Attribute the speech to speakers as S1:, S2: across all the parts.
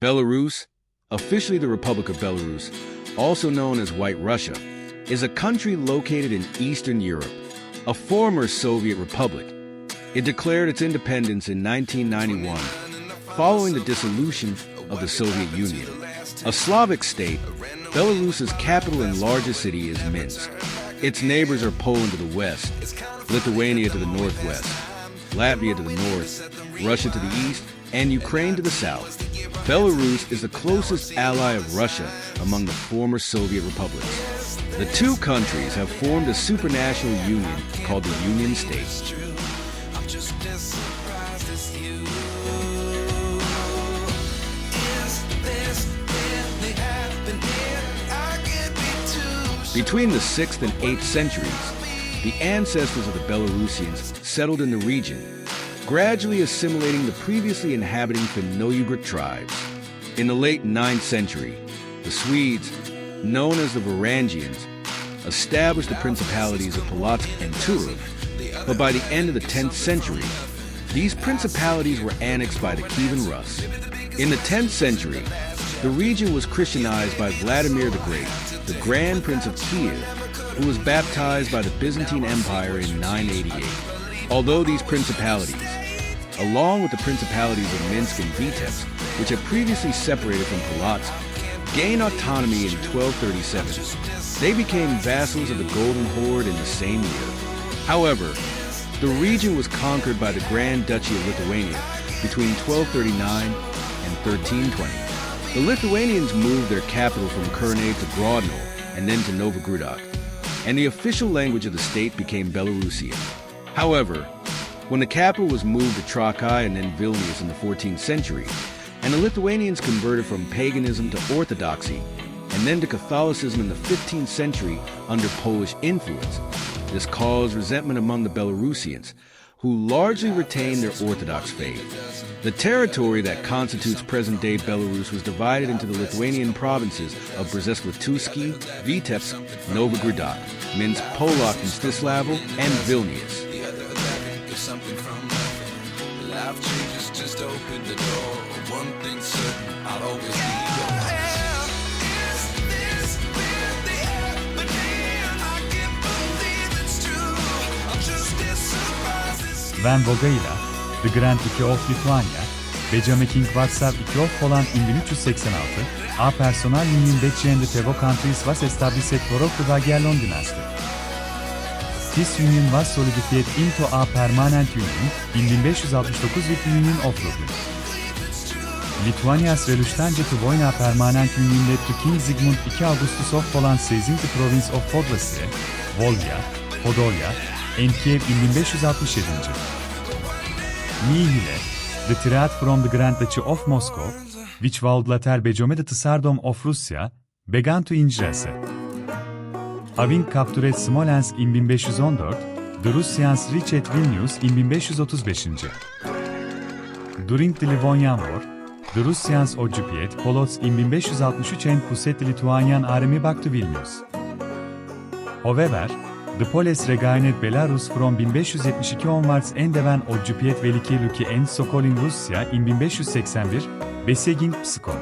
S1: Belarus, officially the Republic of Belarus, also known as White Russia, is a country located in Eastern Europe, a former Soviet republic. It declared its independence in 1991, following the dissolution of the Soviet Union. A Slavic state, Belarus's capital and largest city is Minsk. Its neighbors are Poland to the west, Lithuania to the northwest, Latvia to the north, Russia to the east, and Ukraine to the south. Belarus is the closest ally of Russia among the former Soviet republics. The two countries have formed a supranational union called the Union State. Between the 6th and 8th centuries, the ancestors of the Belarusians settled in the region, gradually assimilating the previously inhabiting Finno-Ugric tribes. In the late 9th century, the Swedes, known as the Varangians, established the principalities of Polotsk and Turów, but by the end of the 10th century, these principalities were annexed by the Kievan Rus. In the 10th century, the region was Christianized by Vladimir the Great, the Grand Prince of Kiev, who was baptized by the Byzantine Empire in 988. Although these principalities, along with the principalities of Minsk and Vitebsk, which had previously separated from Polotsk, gained autonomy in 1237, they became vassals of the Golden Horde in the same year. However, the region was conquered by the Grand Duchy of Lithuania between 1239 and 1320. The Lithuanians moved their capital from Kernavė to Grodno and then to Novogrudok, and the official language of the state became Belarusian. However, when the capital was moved to Trakai and then Vilnius in the 14th century, and the Lithuanians converted from paganism to Orthodoxy and then to Catholicism in the 15th century under Polish influence, this caused resentment among the Belarusians, who largely retained their Orthodox faith. The territory that constitutes present-day Belarus was divided into the Lithuanian provinces of Brześć-Litovsk, Vitebsk, Novogrudok, Minsk, Polok, Mstislavl, and Vilnius.
S2: Van Voga'yla The Grand Duke of Lithuania, Benjamin King WhatsApp 2 of Poland in 1386, a personal union between the two countries was established for of the Jagiellon dynasty. This union was solidified into a permanent union in 1569 with the Union of Lublin. Lithuania's reluctance to join a permanent union led to King Zygmunt II Augustus of Poland seizing the province of Podlasie, Volga, Podolia, and Kiev in 1567. Meanwhile, the threat from the Grand Duchy of Moscow, which would later become the Tsardom of Russia, began to increase. Having captured Smolensk in 1514, the Russians reached Vilnius in 1535. During the Livonian War, the Russians occupied Polotsk in 1563 and pushed the Lithuanian army back to Vilnius. However, the Poles regained Belarus from 1572 onwards and then occupied Veliki Luki and Sokol in Russia in 1581, besieging Pskov.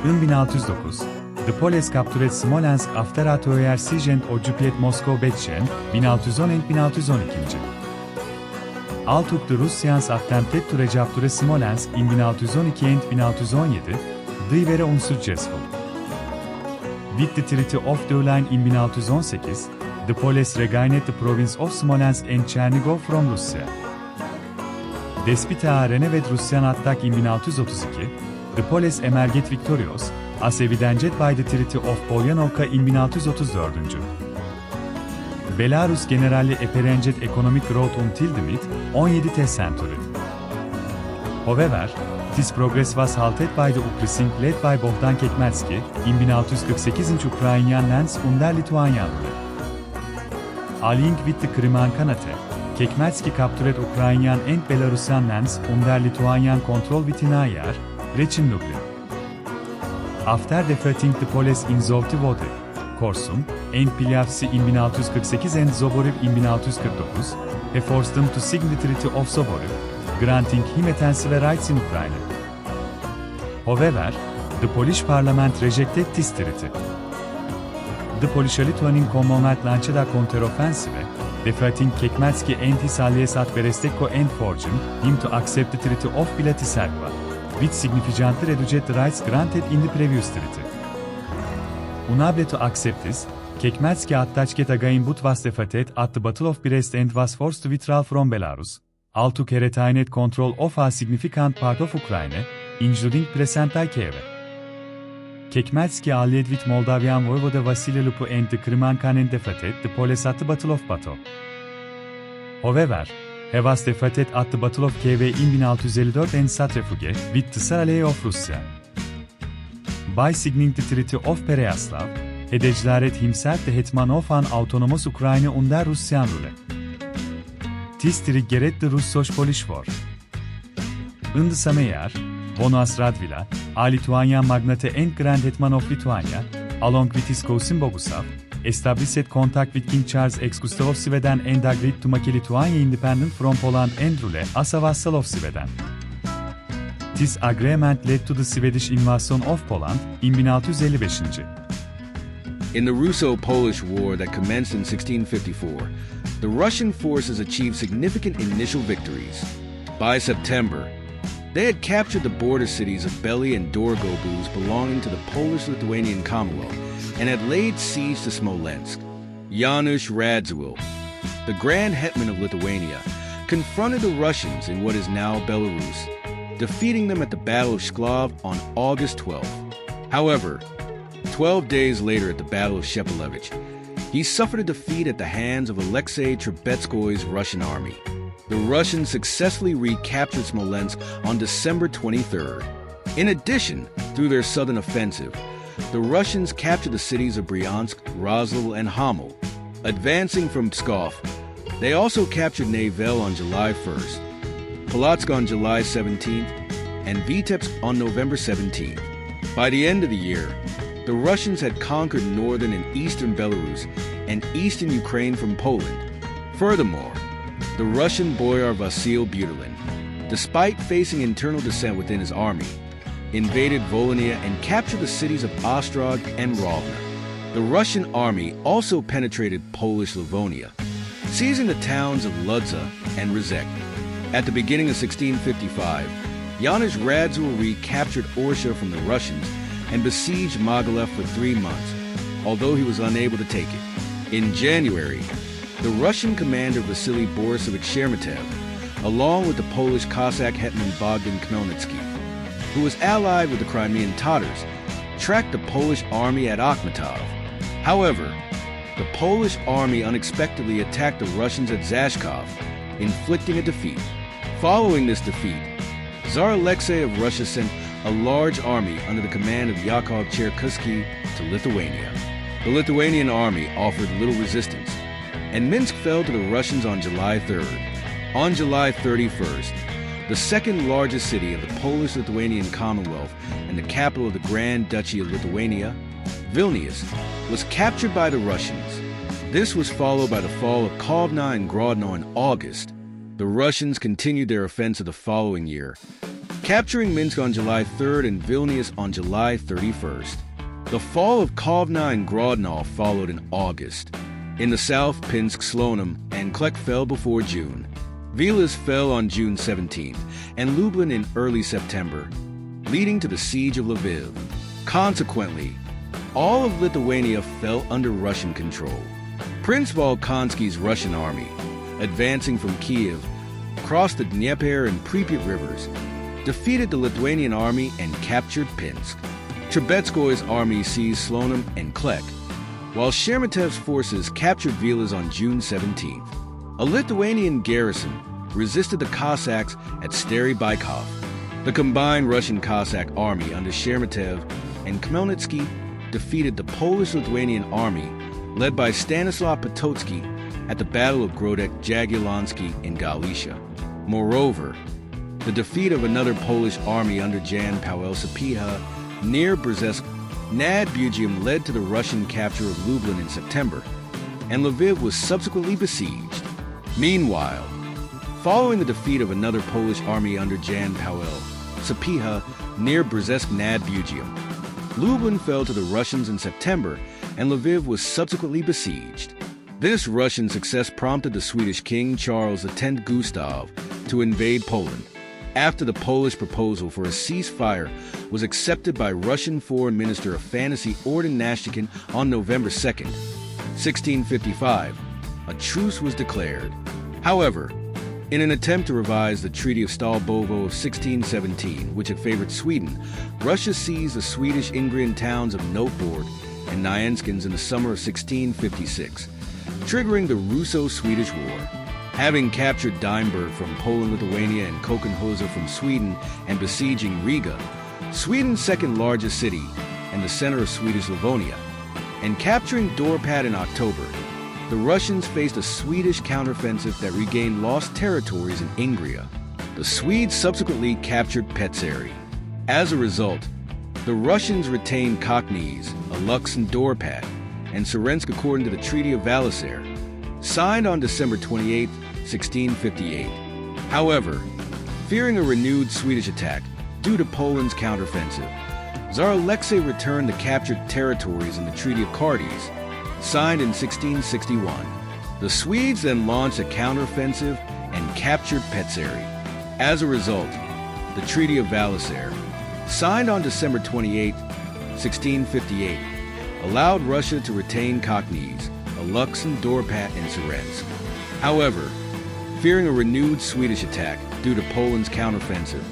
S2: In 1609, the Poles captured Smolensk after a 2-year siege and occupied Moscow between 1610 and 1612. Although the Russians attempted to recapture Smolensk in 1612 and 1617, they were unsuccessful. With the Treaty of Dölen in 1618, the Poles regained the province of Smolensk and Chernigov from Russia. Despite a renewed Russian attack in 1632, the Poles emerged victorious, as evidenced by the Treaty of Polyanovka in 1634. Belarus generally experienced economic growth until the mid-17th century. However, this progress was halted by the uprising led by Bohdan Khmelnytsky in 1648 in Ukrainian lands under Lithuanian rule. Allying with the Crimean Khanate, Khmelnytsky captured Ukrainian and Belarusian lands under Lithuanian control within a year, reaching Lublin. After defeating the Poles in Zhovty Vody, Korsun, and Pilyavtsi in 1648 and Zoboriv in 1649, he forced them to sign the Treaty of Zoboriv, granting him extensive rights in Ukraine. However, the Polish parliament rejected this treaty. The Polish-Lithuanian Commonwealth launched a counter-offensive, defeating Kekmalski and his allies at Beresteko and forcing him to accept the Treaty of Bratislava, which significantly reduced the rights granted in the previous treaty. Unable to accept this, Kekmalski attached again but was defeated at the Battle of Brest and was forced to withdraw from Belarus. All took a retained control of a significant part of Ukraine, including present-day Kiev. Kekmalski allied with Moldavian Voivode Vasily Lupu and the Crimean Khan and defeated the Poles at the Battle of Bato. However, he was defeated at the Battle of Kiev in 1654 and sought refuge with the Tsar ally of Russia. By signing the Treaty of Pereyaslav, he declared himself the hetman of an autonomous Ukraine under Russian rule. This triggered the Russo-Polish War. In the same year, Bonas Radvila, a Lithuanian magnate and Grand Hetman of Lithuania, along with his cousin Boguslav, established contact with King Charles X Gustav of Sweden and agreed to make Lithuania independent from Poland and rule as a vassal of Sweden. This agreement led to the Swedish invasion of Poland in 1655.
S1: In the Russo-Polish War that commenced in 1654, the Russian forces achieved significant initial victories. By September, they had captured the border cities of Bely and Dorogobuz belonging to the Polish-Lithuanian Commonwealth and had laid siege to Smolensk. Janusz Radziwiłł, the Grand Hetman of Lithuania, confronted the Russians in what is now Belarus, defeating them at the Battle of Shklov on August 12th. However, 12 days later at the Battle of Shepelevich, he suffered a defeat at the hands of Alexei Trubetskoy's Russian army. The Russians successfully recaptured Smolensk on December 23rd. In addition, through their southern offensive, the Russians captured the cities of Bryansk, Roslal, and Hamel. Advancing from Pskov, they also captured Nevel on July 1st, Polotsk on July 17th, and Vitebsk on November 17th. By the end of the year, the Russians had conquered northern and eastern Belarus and eastern Ukraine from Poland. Furthermore, the Russian boyar Vasil Buterin, despite facing internal dissent within his army, invaded Volhynia and captured the cities of Ostrog and Rovno. The Russian army also penetrated Polish Livonia, seizing the towns of Ludza and Rzek. At the beginning of 1655, Janusz Radziwiłł recaptured Orsha from the Russians and besieged Mogilev for 3 months, although he was unable to take it. In January, the Russian commander Vasily Borisovich Sheremetev, along with the Polish Cossack hetman Bogdan Khmelnytsky, who was allied with the Crimean Tatars, tracked the Polish army at Akhmatov. However, the Polish army unexpectedly attacked the Russians at Zhashkov, inflicting a defeat. Following this defeat, Tsar Alexei of Russia sent a large army under the command of Yakov Cherkasky to Lithuania. The Lithuanian army offered little resistance, and Minsk fell to the Russians on July 3rd. On July 31st, the second largest city of the Polish-Lithuanian Commonwealth and the capital of the Grand Duchy of Lithuania, Vilnius, was captured by the Russians. This was followed by the fall of Kovna and Grodno in August. The Russians continued their offensive the following year, capturing Minsk on July 3rd and Vilnius on July 31st. The fall of Kovna and Grodno followed in August. In the south, Pinsk, Slonim, and Klek fell before June. Vilas fell on June 17th, and Lublin in early September, leading to the siege of Lviv. Consequently, all of Lithuania fell under Russian control. Prince Volkonsky's Russian army, advancing from Kiev, crossed the Dnieper and Pripyat rivers, defeated the Lithuanian army and captured Pinsk. Trubetskoy's army seized Slonim and Klek, while Sheremetev's forces captured Vilas on June 17th. A Lithuanian garrison resisted the Cossacks at Stary Baikov. The combined Russian Cossack army under Sheremetev and Khmelnytsky defeated the Polish-Lithuanian army led by Stanislaw Potocki at the Battle of Grodek-Jagiellonsky in Galicia. Moreover, the defeat of another Polish army under Jan Paweł Sapieha near Brzesk nad Bugiem led to the Russian capture of Lublin in September, and Lviv was subsequently besieged. Meanwhile, following the defeat of another Polish army under Jan Paweł Sapieha near Brzezinsk nad Bugium. Lublin fell to the Russians in September, and Lviv was subsequently besieged. This Russian success prompted the Swedish King Charles X Gustav to invade Poland. After the Polish proposal for a ceasefire was accepted by Russian Foreign Minister of Fantasy Orden Nashtikin on November 2, 1655, a truce was declared. However, in an attempt to revise the Treaty of Stalbovo of 1617, which had favored Sweden, Russia seized the Swedish Ingrian towns of Notborg and Nyenskans in the summer of 1656, triggering the Russo-Swedish War. Having captured Dimberg from Poland, Lithuania, and Kockenhauser from Sweden, and besieging Riga, Sweden's second largest city and the center of Swedish Livonia, and capturing Dorpat in October, the Russians faced a Swedish counteroffensive that regained lost territories in Ingria. The Swedes subsequently captured Petseri. As a result, the Russians retained Koknes, Alux, and Dorpat, and Sarensk according to the Treaty of Valisere, signed on December 28, 1658. However, fearing a renewed Swedish attack due to Poland's counteroffensive, Tsar Alexei returned the captured territories in the Treaty of Cardes, signed in 1661. The Swedes then launched a counteroffensive and captured Petseri. As a result, the Treaty of Valisere, signed on December 28, 1658, allowed Russia to retain Koknes, Alux, and Dorpat in Sarensk. However, fearing a renewed Swedish attack due to Poland's counteroffensive,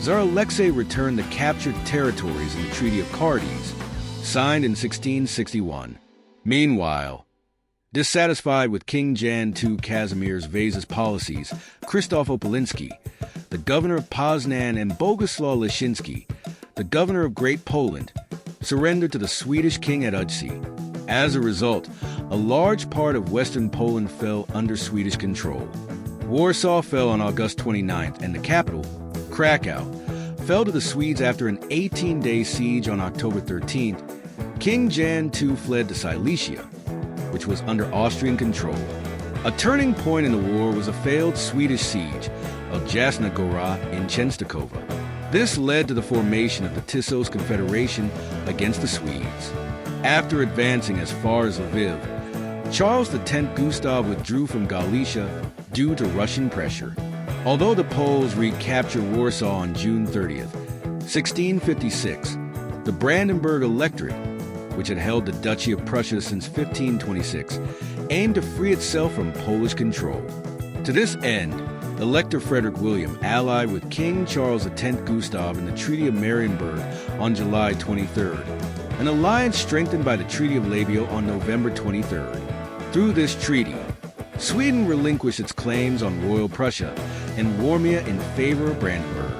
S1: Tsar Alexei returned the captured territories in the Treaty of Cardes, signed in 1661. Meanwhile, dissatisfied with King Jan II Kazimierz Vaza's policies, Krzysztof Opolinski, the governor of Poznan, and Boguslaw Leszczynski, the governor of Great Poland, surrendered to the Swedish king at Udsey. As a result, a large part of western Poland fell under Swedish control. Warsaw fell on August 29th, and the capital, Krakow, fell to the Swedes after an 18-day siege on October 13th. King Jan II fled to Silesia, which was under Austrian control. A turning point in the war was a failed Swedish siege of Jasna Gora in Chenstokhova. This led to the formation of the Tissos Confederation against the Swedes. After advancing as far as Lviv, Charles X Gustav withdrew from Galicia due to Russian pressure. Although the Poles recaptured Warsaw on June 30th, 1656, the Brandenburg Electorate, which had held the Duchy of Prussia since 1526, aimed to free itself from Polish control. To this end, Elector Frederick William allied with King Charles X Gustav in the Treaty of Marienburg on July 23rd, an alliance strengthened by the Treaty of Labio on November 23rd. Through this treaty, Sweden relinquished its claims on Royal Prussia and Warmia in favor of Brandenburg.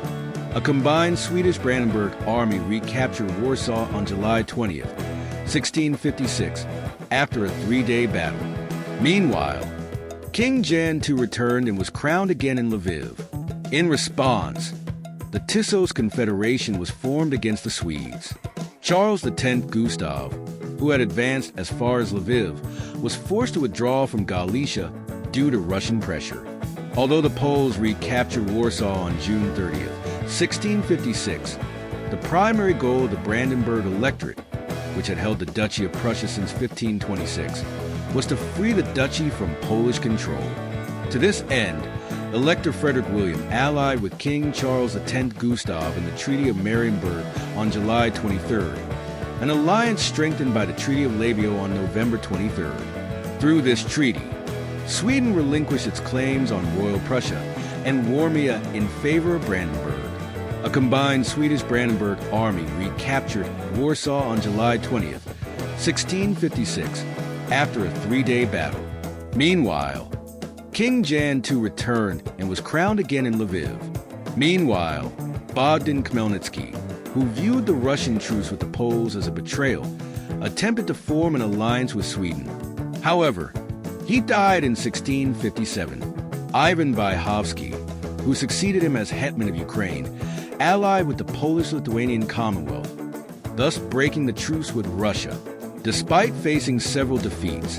S1: A combined Swedish-Brandenburg army recaptured Warsaw on July 20th, 1656, after a three-day battle. Meanwhile, King Jan II returned and was crowned again in Lviv. In response, the Tissos Confederation was formed against the Swedes. Charles X Gustav, who had advanced as far as Lviv, was forced to withdraw from Galicia due to Russian pressure. Although the Poles recaptured Warsaw on June 30th, 1656, the primary goal of the Brandenburg Electorate, which had held the Duchy of Prussia since 1526, was to free the duchy from Polish control. To this end, Elector Frederick William allied with King Charles X Gustav in the Treaty of Marienburg on July 23rd, an alliance strengthened by the Treaty of Labio on November 23rd. Through this treaty, Sweden relinquished its claims on Royal Prussia and Warmia in favor of Brandenburg. A combined Swedish-Brandenburg army recaptured Warsaw on July 20th, 1656, after a three-day battle. Meanwhile, King Jan II returned and was crowned again in Lviv. Meanwhile, Bogdan Khmelnytsky, who viewed the Russian truce with the Poles as a betrayal, attempted to form an alliance with Sweden. However, he died in 1657. Ivan Vyhovsky, who succeeded him as hetman of Ukraine, allied with the Polish-Lithuanian Commonwealth, thus breaking the truce with Russia. Despite facing several defeats,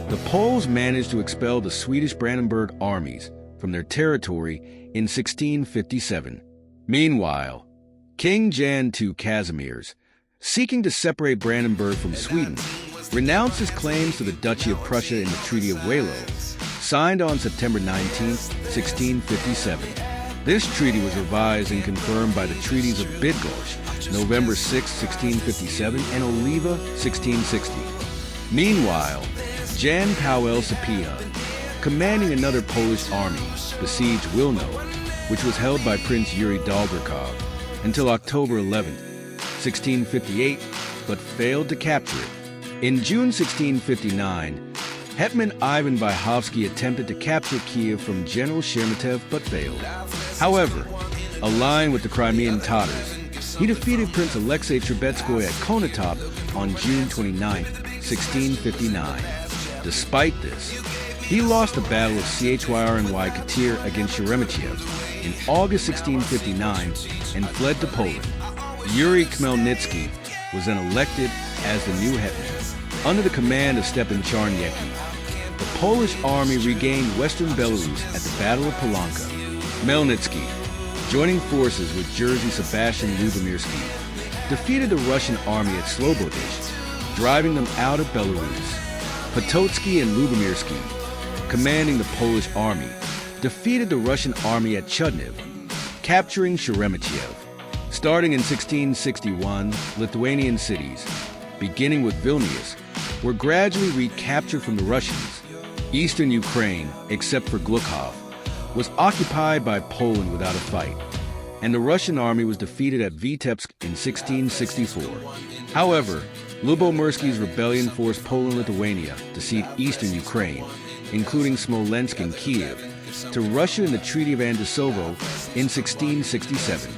S1: the Poles managed to expel the Swedish Brandenburg armies from their territory in 1657. Meanwhile, King Jan II Casimirs, seeking to separate Brandenburg from Sweden, renounced his claims to the Duchy of Prussia in the Treaty of Wehlau, signed on September 19, 1657. This treaty was revised and confirmed by the treaties of Bydgoszcz, November 6, 1657, and Oliva, 1660. Meanwhile, Jan Paweł Sapieha, commanding another Polish army, besieged Wilno, which was held by Prince Yuri Dolgorukov, until October 11, 1658, but failed to capture it. In June 1659, Hetman Ivan Vyhovsky attempted to capture Kiev from General Sheremetev but failed. However, aligned with the Crimean Tatars, he defeated Prince Alexei Trubetskoy at Konotop on June 29, 1659. Despite this, he lost the Battle of Chyr-ny Katyr against Sheremetyev in August 1659 and fled to Poland. Yuri Khmelnytsky was then elected as the new hetman, under the command of Stepan Charnyecki. The Polish army regained western Belarus at the Battle of Polanka. Khmelnytsky, joining forces with Jerzy Sebastian Lubomirski, defeated the Russian army at Slobodish, driving them out of Belarus. Potocki and Lubomirski, commanding the Polish army, defeated the Russian army at Chudniv, capturing Sheremetyev. Starting in 1661, Lithuanian cities, beginning with Vilnius, were gradually recaptured from the Russians. Eastern Ukraine, except for Glukhov, was occupied by Poland without a fight, and the Russian army was defeated at Vitebsk in 1664. However, Lubomirski's rebellion forced Poland-Lithuania to cede eastern Ukraine, including Smolensk and Kiev, to Russia in the Treaty of Andesovo in 1667.